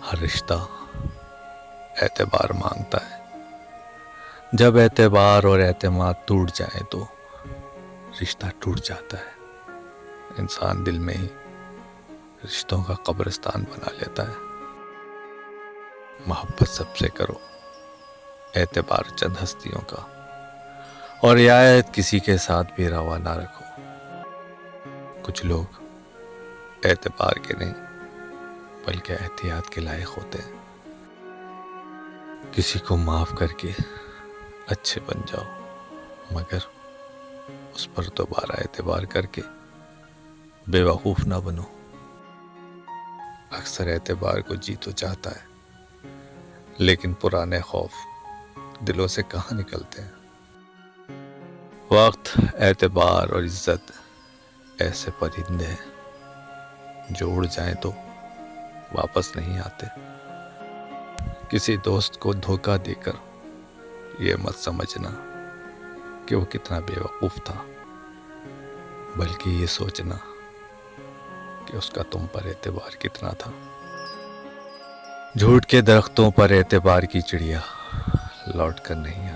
ہر رشتہ اعتبار مانگتا ہے. جب اعتبار اور اعتماد ٹوٹ جائے تو رشتہ ٹوٹ جاتا ہے. انسان دل میں ہی رشتوں کا قبرستان بنا لیتا ہے. محبت سب سے کرو، اعتبار چند ہستیوں کا، اور رعایت کسی کے ساتھ بھی روا نہ رکھو. کچھ لوگ اعتبار کے نہیں بلکہ احتیاط کے لائق ہوتے ہیں. کسی کو معاف کر کے اچھے بن جاؤ، مگر اس پر دوبارہ اعتبار کر کے بے وقوف نہ بنو. اکثر اعتبار کو جی تو چاہتا ہے، لیکن پرانے خوف دلوں سے کہاں نکلتے ہیں. وقت، اعتبار اور عزت ایسے پرندے ہیں جو اڑ جائیں تو واپس نہیں آتے. کسی دوست کو دھوکہ دے کر یہ مت سمجھنا کہ وہ کتنا بے وقوف تھا، بلکہ یہ سوچنا کہ اس کا تم پر اعتبار کتنا تھا. جھوٹ کے درختوں پر اعتبار کی چڑیا لوٹ کر نہیں